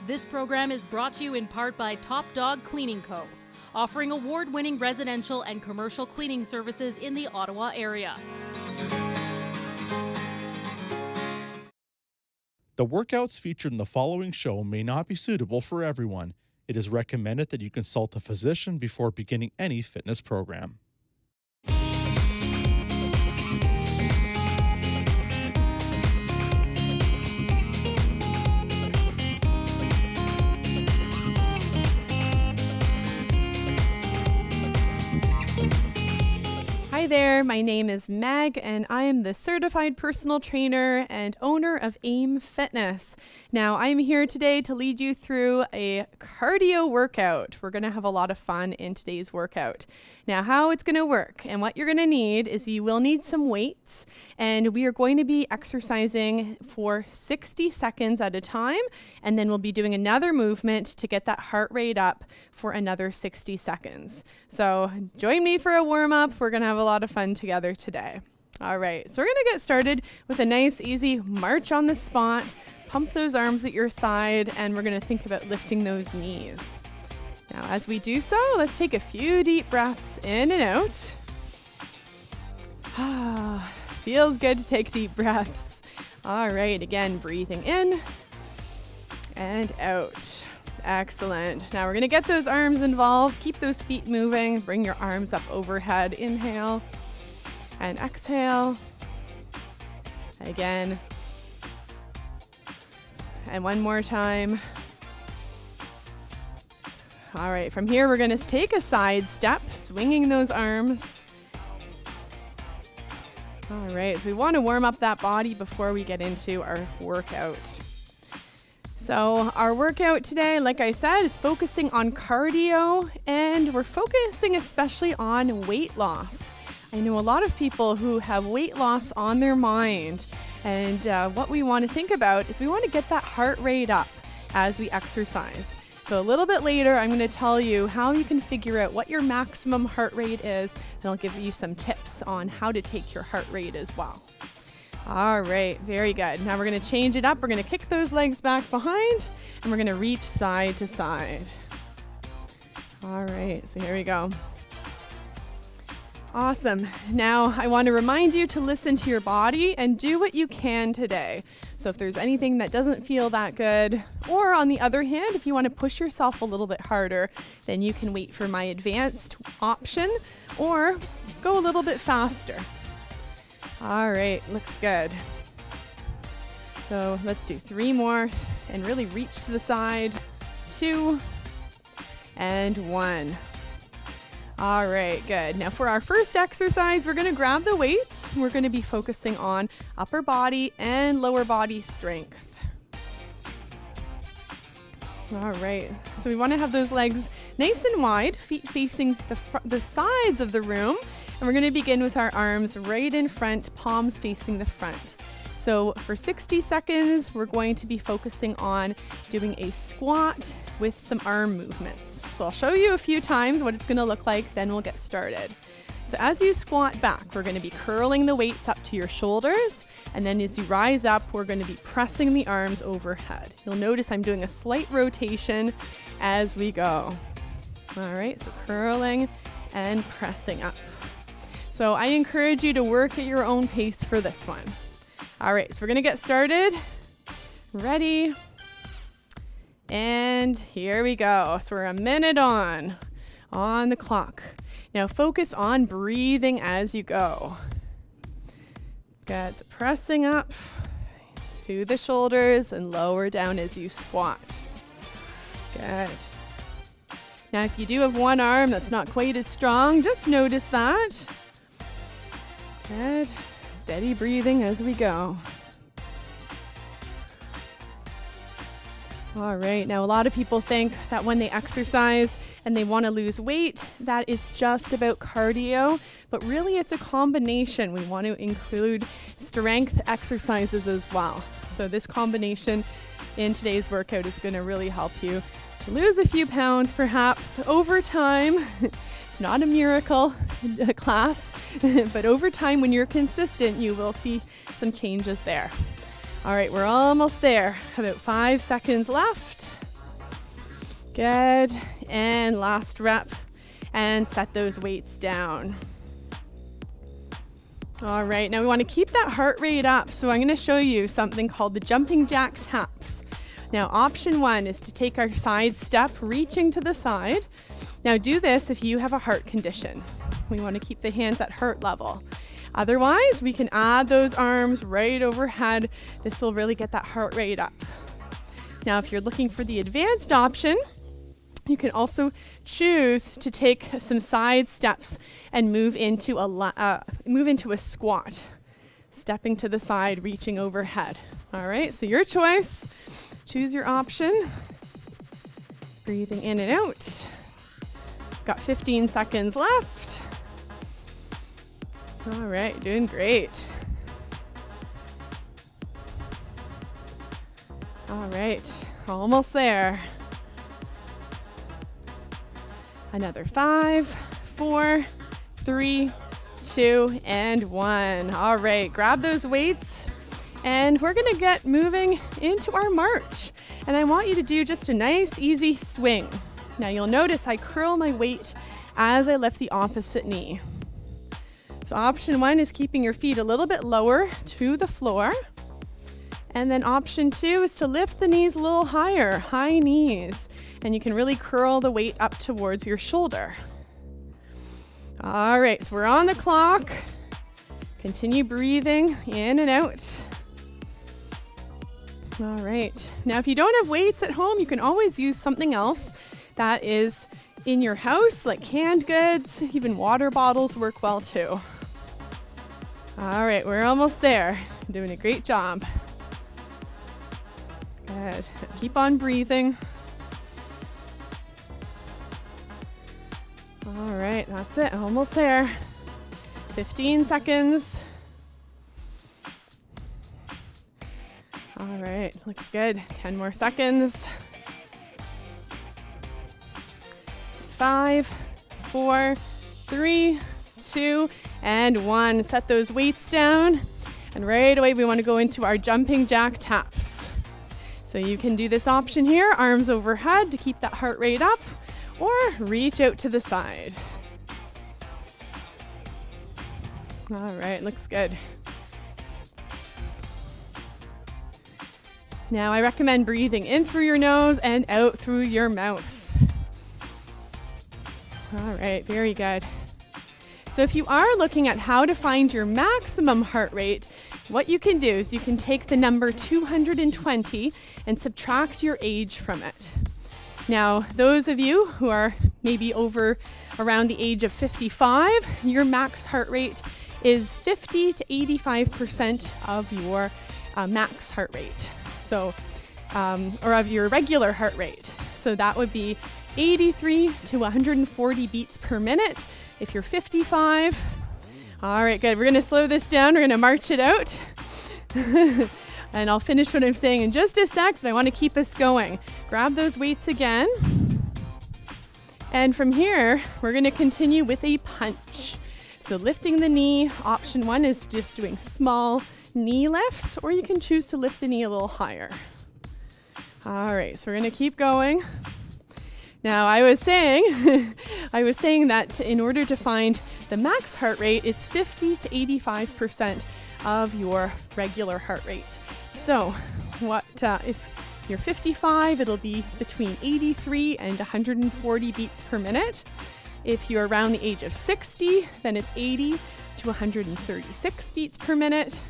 This program is brought to you in part by Top Dog Cleaning Co., offering award-winning residential and commercial cleaning services in the Ottawa area. The workouts featured in the following show may not be suitable for everyone. It is recommended that you consult a physician before beginning any fitness program. Hi there, my name is Meg and I am the certified personal trainer and owner of AIM Fitness. Now I'm here today to lead you through a cardio workout. We're going to have a lot of fun in today's workout. Now how it's going to work and what you're going to need is you will need some weights, and we are going to be exercising for 60 seconds at a time, and then we'll be doing another movement to get that heart rate up for another 60 seconds. So join me for a warm up. We're going to have a lot of fun together today. All right, so we're going to get started with a nice easy march on the spot. Pump those arms at your side, and we're going to think about lifting those knees. Now, as we do so, let's take a few deep breaths in and out. Feels good to take deep breaths. All right, again, breathing in and out. Excellent. Now we're going to get those arms involved. Keep those feet moving. Bring your arms up overhead. Inhale and exhale. Again. And one more time. All right, from here we're going to take a side step, swinging those arms. All right, so we want to warm up that body before we get into our workout. So our workout today, like I said, is focusing on cardio, and we're focusing especially on weight loss. I know a lot of people who have weight loss on their mind, and what we want to think about is we want to get that heart rate up as we exercise. So a little bit later, I'm going to tell you how you can figure out what your maximum heart rate is, and I'll give you some tips on how to take your heart rate as well. All right, very good. Now we're going to change it up. We're going to kick those legs back behind, and we're going to reach side to side. All right, so here we go. Awesome. Now I want to remind you to listen to your body and do what you can today. So if there's anything that doesn't feel that good, or on the other hand, if you want to push yourself a little bit harder, then you can wait for my advanced option or go a little bit faster. All right, looks good. So let's do 3 more and really reach to the side. 2 and 1. All right, good. Now for our first exercise, we're going to grab the weights. We're going to be focusing on upper body and lower body strength. All right, so we want to have those legs nice and wide, feet facing the sides of the room. And we're going to begin with our arms right in front, palms facing the front. So for 60 seconds, we're going to be focusing on doing a squat with some arm movements. So I'll show you a few times what it's going to look like, then we'll get started. So as you squat back, we're going to be curling the weights up to your shoulders. And then as you rise up, we're going to be pressing the arms overhead. You'll notice I'm doing a slight rotation as we go. All right, so curling and pressing up. So I encourage you to work at your own pace for this one. All right, so we're going to get started. Ready? And here we go. So we're a minute on the clock. Now focus on breathing as you go. Good. So pressing up to the shoulders and lower down as you squat. Good. Now if you do have one arm that's not quite as strong, just notice that. Good. Steady breathing as we go. All right, now a lot of people think that when they exercise and they want to lose weight, that is just about cardio, but really it's a combination. We want to include strength exercises as well. So this combination in today's workout is going to really help you to lose a few pounds perhaps over time. It's not a miracle class, but over time when you're consistent, you will see some changes there. All right, we're almost there. About 5 seconds left. Good. And last rep. And set those weights down. All right, now we want to keep that heart rate up. So I'm going to show you something called the jumping jack taps. Now, option 1 is to take our side step, reaching to the side. Now do this if you have a heart condition. We want to keep the hands at heart level. Otherwise, we can add those arms right overhead. This will really get that heart rate up. Now, if you're looking for the advanced option, you can also choose to take some side steps and move into a squat, stepping to the side, reaching overhead. All right, so your choice. Choose your option. Breathing in and out. Got 15 seconds left. All right, doing great. All right, almost there. Another 5, 4, 3, 2, and 1. All right, grab those weights and we're gonna get moving into our march. And I want you to do just a nice, easy swing. Now you'll notice I curl my weight as I lift the opposite knee. So option 1 is keeping your feet a little bit lower to the floor. And then option 2 is to lift the knees a little higher, high knees. And you can really curl the weight up towards your shoulder. All right, so we're on the clock. Continue breathing in and out. All right, now if you don't have weights at home, you can always use something else that is in your house, like canned goods, even water bottles work well too. All right, we're almost there. Doing a great job. Good. Keep on breathing. All right, that's it. Almost there. 15 seconds. All right, looks good. 10 more seconds. 5, 4, 3, 2, and 1. Set those weights down. And right away, we want to go into our jumping jack taps. So you can do this option here, arms overhead to keep that heart rate up, or reach out to the side. All right, looks good. Now I recommend breathing in through your nose and out through your mouth. All right, very good. So if you are looking at how to find your maximum heart rate, what you can do is you can take the number 220 and subtract your age from it. Now, those of you who are maybe around the age of 55, your max heart rate is 50 to 85% of your max heart rate. So, or of your regular heart rate. So that would be 83 to 140 beats per minute if you're 55. All right, good. We're going to slow this down. We're going to march it out. And I'll finish what I'm saying in just a sec, but I want to keep us going. Grab those weights again. And from here, we're going to continue with a punch. So lifting the knee, option 1 is just doing small knee lifts, or you can choose to lift the knee a little higher. All right, so we're going to keep going. Now, I was saying that in order to find the max heart rate, it's 50 to 85% of your regular heart rate. So, if you're 55, it'll be between 83 and 140 beats per minute. If you're around the age of 60, then it's 80 to 136 beats per minute.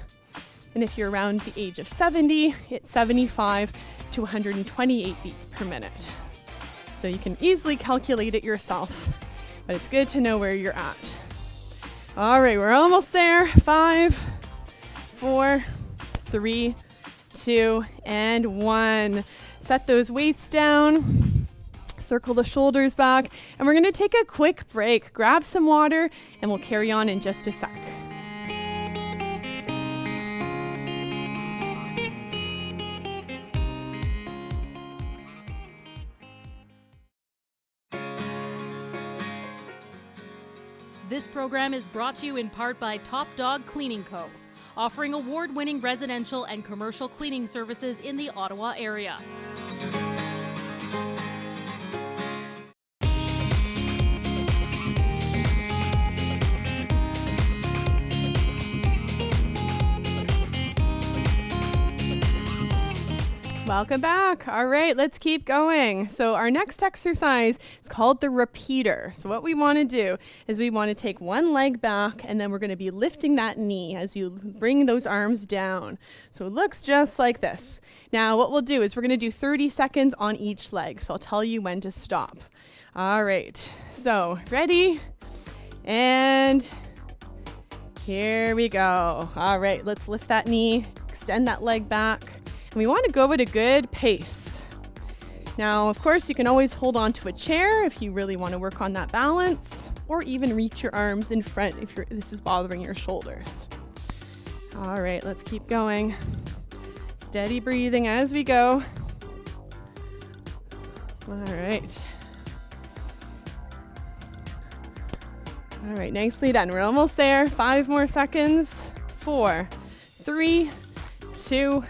And if you're around the age of 70, it's 75 to 128 beats per minute. So you can easily calculate it yourself, but it's good to know where you're at. All right, we're almost there. 5, 4, 3, 2, and 1. Set those weights down. Circle the shoulders back, and we're going to take a quick break. Grab some water, and we'll carry on in just a sec. This program is brought to you in part by Top Dog Cleaning Co., offering award-winning residential and commercial cleaning services in the Ottawa area. Welcome back. All right, let's keep going. So our next exercise is called the repeater. So what we want to do is we want to take one leg back, and then we're going to be lifting that knee as you bring those arms down. So it looks just like this. Now what we'll do is we're going to do 30 seconds on each leg. So I'll tell you when to stop. All right, so ready? And here we go. All right, let's lift that knee, extend that leg back. And we want to go at a good pace. Now, of course, you can always hold on to a chair if you really want to work on that balance, or even reach your arms in front if this is bothering your shoulders. All right, let's keep going. Steady breathing as we go. All right. All right, nicely done. We're almost there. 5 more seconds. 4, 3, 2,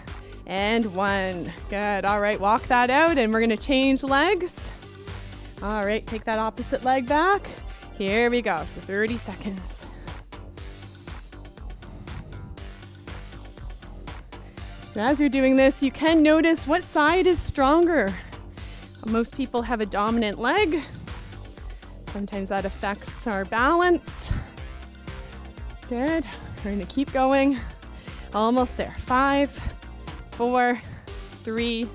and 1. Good. All right, walk that out, and we're going to change legs. All right, take that opposite leg back. Here we go. So 30 seconds. And as you're doing this, you can notice what side is stronger. Most people have a dominant leg. Sometimes that affects our balance. Good. We're going to keep going. Almost there. 5, 4, 3,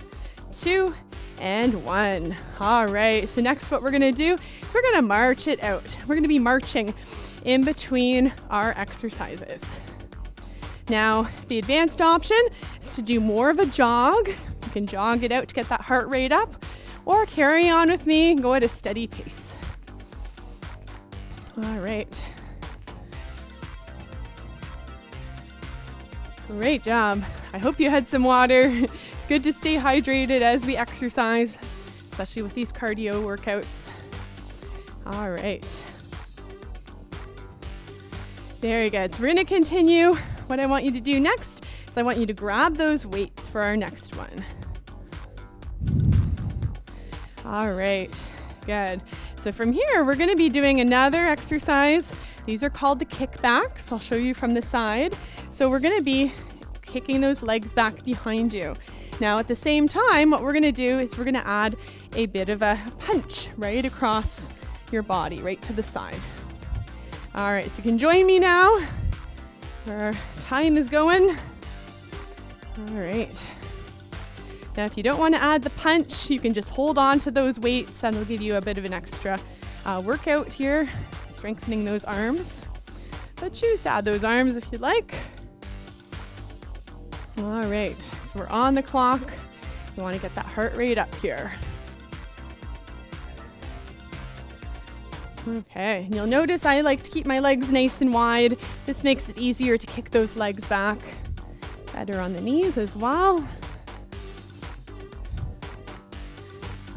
2, and 1. All right, so next what we're going to do is we're going to march it out. We're going to be marching in between our exercises. Now, the advanced option is to do more of a jog. You can jog it out to get that heart rate up, or carry on with me and go at a steady pace. All right. Great job. I hope you had some water. It's good to stay hydrated as we exercise, especially with these cardio workouts. All right. Very good. So we're going to continue. What I want you to do next is I want you to grab those weights for our next one. All right. Good. So from here, we're going to be doing another exercise. These are called the kickbacks. I'll show you from the side. So we're going to be kicking those legs back behind you. Now at the same time, what we're going to do is we're going to add a bit of a punch right across your body, right to the side. All right, so you can join me now. Our time is going. All right. Now, if you don't want to add the punch, you can just hold on to those weights. That'll give you a bit of an extra workout here, strengthening those arms. But choose to add those arms if you'd like. All right, so we're on the clock. We want to get that heart rate up here. Okay, and you'll notice I like to keep my legs nice and wide. This makes it easier to kick those legs back. Better on the knees as well.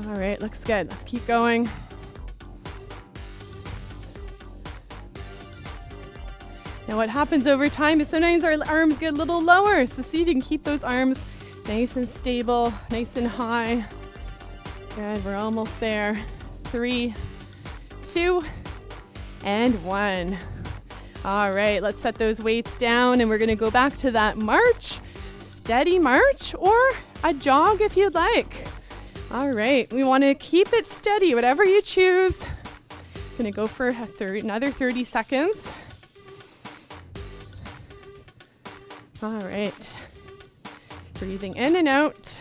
All right, looks good. Let's keep going. Now what happens over time is sometimes our arms get a little lower. So see if you can keep those arms nice and stable, nice and high. Good, we're almost there. 3, 2, and 1. All right, let's set those weights down and we're gonna go back to that march, steady march, or a jog if you'd like. All right, we wanna keep it steady, whatever you choose. Gonna go for another 30 seconds. All right, breathing in and out.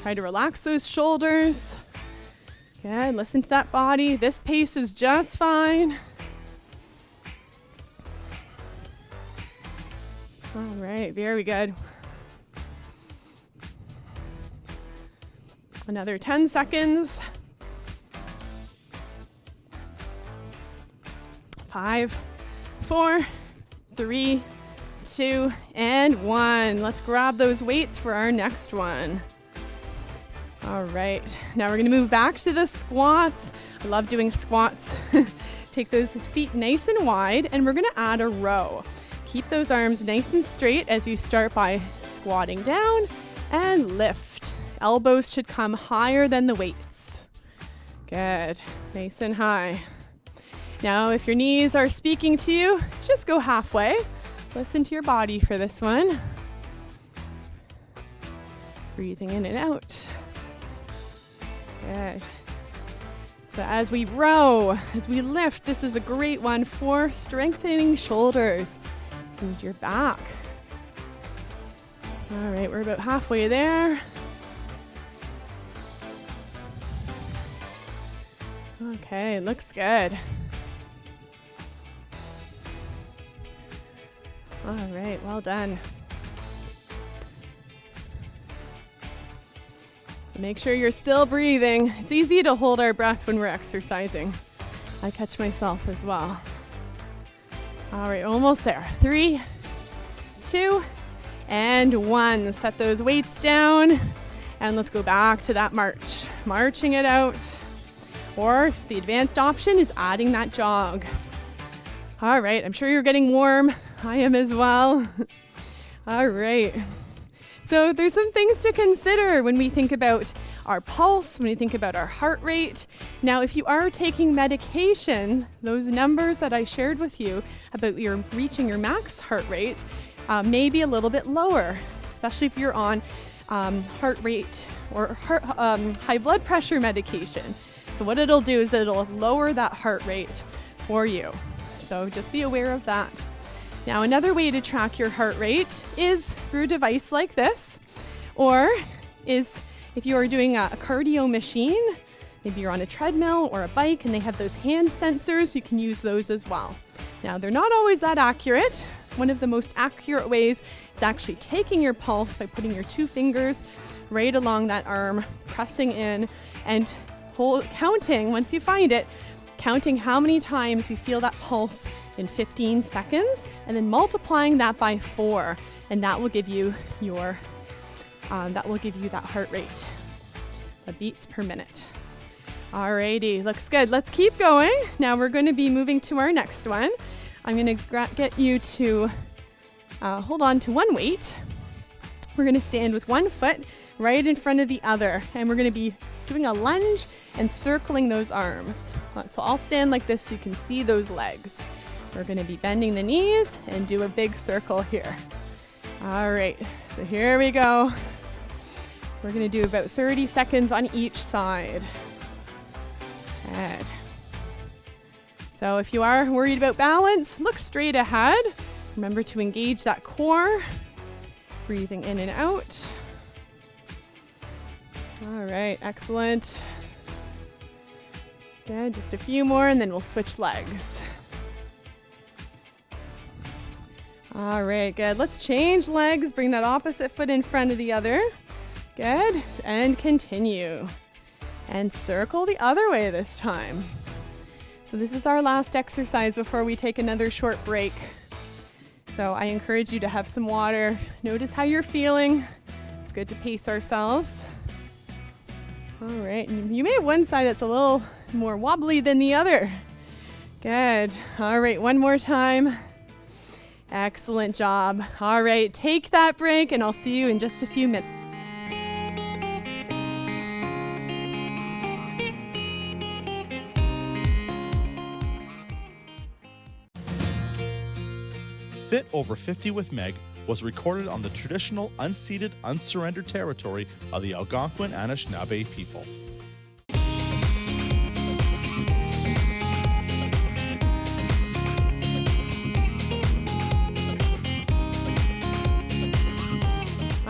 Try to relax those shoulders. Good, listen to that body. This pace is just fine. All right, very good. Another 10 seconds. 5, 4, 3, 2, and 1. Let's grab those weights for our next one. All right, now we're gonna move back to the squats. I love doing squats. Take those feet nice and wide, and we're gonna add a row. Keep those arms nice and straight as you start by squatting down and lift. Elbows should come higher than the weights. Good, nice and high. Now, if your knees are speaking to you, just go halfway. Listen to your body for this one. Breathing in and out. Good. So as we row, as we lift, this is a great one for strengthening shoulders and your back. All right, we're about halfway there. Okay, looks good. All right, well done. So make sure you're still breathing. It's easy to hold our breath when we're exercising. I catch myself as well. All right, almost there. 3, 2, and 1. Set those weights down, and let's go back to that march. Marching it out. Or the advanced option is adding that jog. All right, I'm sure you're getting warm. I am as well. All right. So there's some things to consider when we think about our pulse, when we think about our heart rate. Now, if you are taking medication, those numbers that I shared with you about your reaching your max heart rate may be a little bit lower, especially if you're on heart rate or high blood pressure medication. So what it'll do is it'll lower that heart rate for you. So just be aware of that. Now, another way to track your heart rate is through a device like this, or is if you are doing a cardio machine, maybe you're on a treadmill or a bike and they have those hand sensors, you can use those as well. Now, they're not always that accurate. One of the most accurate ways is actually taking your pulse by putting your 2 fingers right along that arm, pressing in, and counting, once you find it, counting how many times you feel that pulse in 15 seconds, and then multiplying that by 4, and that will give you your that heart rate, the beats per minute. Alrighty, looks good. Let's keep going. Now we're going to be moving to our next one. I'm going to get you to hold on to one weight. We're going to stand with one foot right in front of the other, and we're going to be doing a lunge and circling those arms. So I'll stand like this so you can see those legs. We're going to be bending the knees and do a big circle here. All right, so here we go. We're going to do about 30 seconds on each side. Good. So if you are worried about balance, look straight ahead. Remember to engage that core. Breathing in and out. All right, excellent. Good, just a few more and then we'll switch legs. All right, good. Let's change legs. Bring that opposite foot in front of the other. Good, and continue. And circle the other way this time. So this is our last exercise before we take another short break. So I encourage you to have some water. Notice how you're feeling. It's good to pace ourselves. All right, and you may have one side that's a little more wobbly than the other. Good. All right, one more time. Excellent job. All right, take that break and I'll see you in just a few minutes. Fit Over 50 with Meg was recorded on the traditional unceded, unsurrendered territory of the Algonquin Anishinaabe people.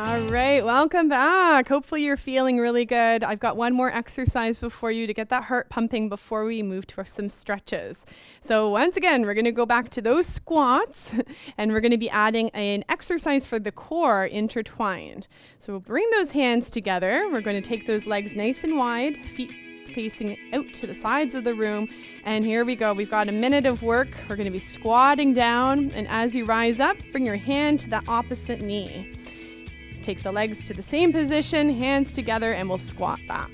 All right, welcome back. Hopefully you're feeling really good. I've got one more exercise before you to get that heart pumping before we move to some stretches. So once again, we're going to go back to those squats and we're going to be adding an exercise for the core intertwined. So we'll bring those hands together. We're going to take those legs nice and wide, feet facing out to the sides of the room. And here we go. We've got a minute of work. We're going to be squatting down. And as you rise up, bring your hand to that opposite knee. Take the legs to the same position, hands together, and we'll squat back.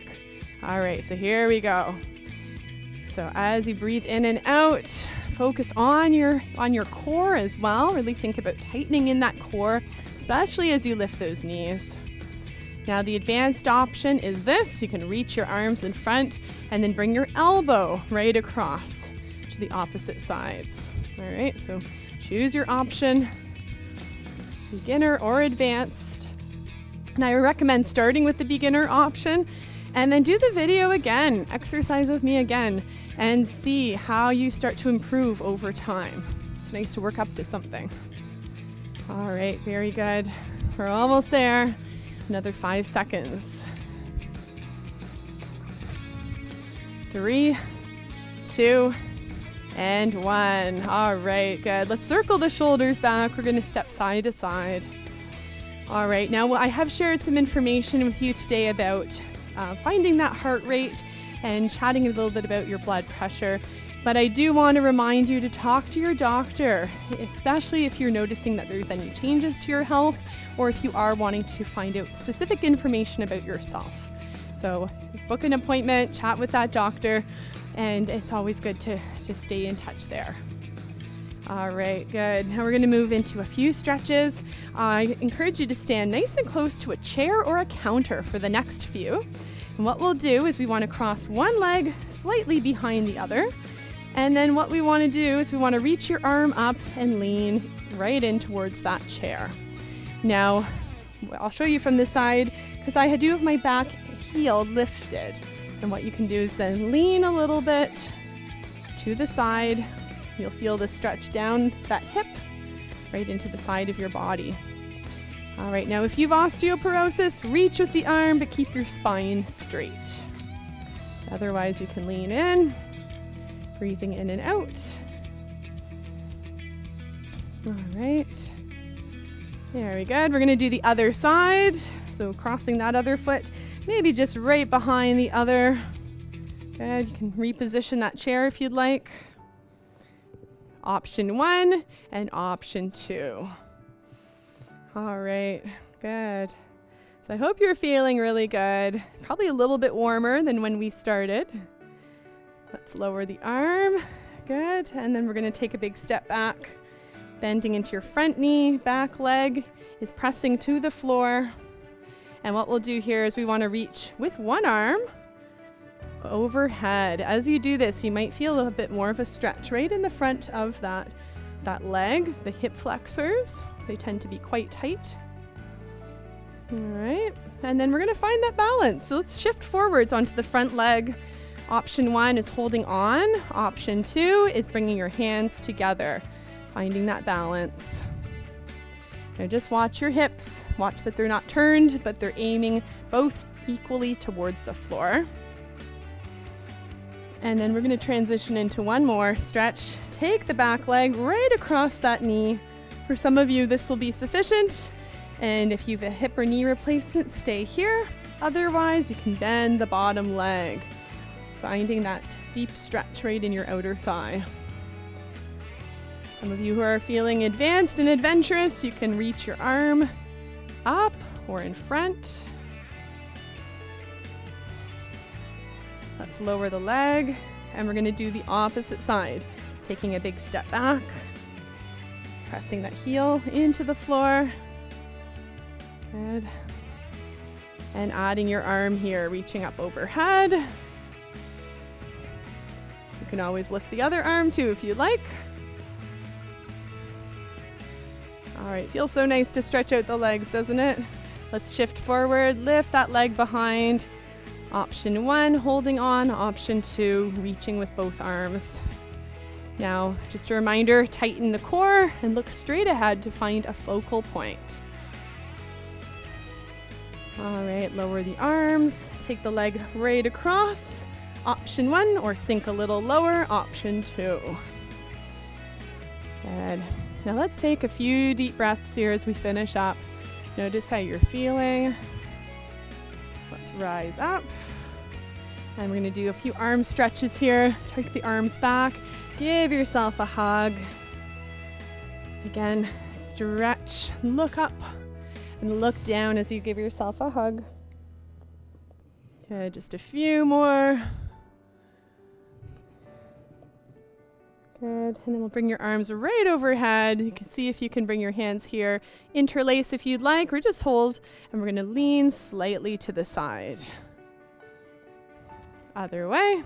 All right, so here we go. So as you breathe in and out, focus on your core as well. Really think about tightening in that core, especially as you lift those knees. Now the advanced option is this. You can reach your arms in front and then bring your elbow right across to the opposite sides. All right, so choose your option, beginner or advanced. Now, I recommend starting with the beginner option and then do the video again, exercise with me again, and see how you start to improve over time. It's nice to work up to something. All right, very good. We're almost there. Another 5 seconds. 3, 2, and 1. All right, good. Let's circle the shoulders back. We're going to step side to side. All right, now I have shared some information with you today about finding that heart rate and chatting a little bit about your blood pressure. But I do want to remind you to talk to your doctor, especially if you're noticing that there's any changes to your health or if you are wanting to find out specific information about yourself. So book an appointment, chat with that doctor, and it's always good to stay in touch there. All right, good. Now we're going to move into a few stretches. I encourage you to stand nice and close to a chair or a counter for the next few. And what we'll do is we want to cross one leg slightly behind the other. And then what we want to do is we want to reach your arm up and lean right in towards that chair. Now, I'll show you from this side because I do have my back heel lifted. And what you can do is then lean a little bit to the side. You'll feel the stretch down that hip right into the side of your body. All right, now if you've osteoporosis, reach with the arm, but keep your spine straight. Otherwise, you can lean in, breathing in and out. All right. Very good. We're going to do the other side. So crossing that other foot, maybe just right behind the other. Good. You can reposition that chair if you'd like. Option 1 and option 2. All right, good. So I hope you're feeling really good. Probably a little bit warmer than when we started. Let's lower the arm. Good. And then we're going to take a big step back, bending into your front knee. Back leg is pressing to the floor. And what we'll do here is we want to reach with one arm overhead. As you do this, you might feel a bit more of a stretch right in the front of that leg, the hip flexors. They tend to be quite tight. All right, and then we're going to find that balance. So let's shift forwards onto the front leg. Option 1 is holding on. Option 2 is bringing your hands together, finding that balance. Now just watch your hips. Watch that they're not turned, but they're aiming both equally towards the floor. And then we're going to transition into one more stretch. Take the back leg right across that knee. For some of you, this will be sufficient. And if you have a hip or knee replacement, stay here. Otherwise, you can bend the bottom leg, finding that deep stretch right in your outer thigh. Some of you who are feeling advanced and adventurous, you can reach your arm up or in front. Let's lower the leg, and we're going to do the opposite side. Taking a big step back, pressing that heel into the floor. Good. And adding your arm here, reaching up overhead. You can always lift the other arm too if you'd like. All right, feels so nice to stretch out the legs, doesn't it? Let's shift forward, lift that leg behind. Option 1, holding on. Option 2, reaching with both arms. Now, just a reminder, tighten the core and look straight ahead to find a focal point. All right, lower the arms. Take the leg right across. Option 1, or sink a little lower. Option 2. Good. Now let's take a few deep breaths here as we finish up. Notice how you're feeling. Let's rise up. And we're going to do a few arm stretches here. Take the arms back. Give yourself a hug. Again, stretch, look up, and look down as you give yourself a hug. Good, just a few more. Good, and then we'll bring your arms right overhead. You can see if you can bring your hands here. Interlace if you'd like, or just hold, and we're going to lean slightly to the side. Other way.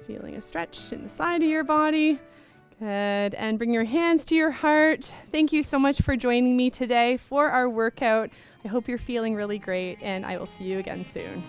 Feeling a stretch in the side of your body. Good. And bring your hands to your heart. Thank you so much for joining me today for our workout. I hope you're feeling really great, and I will see you again soon.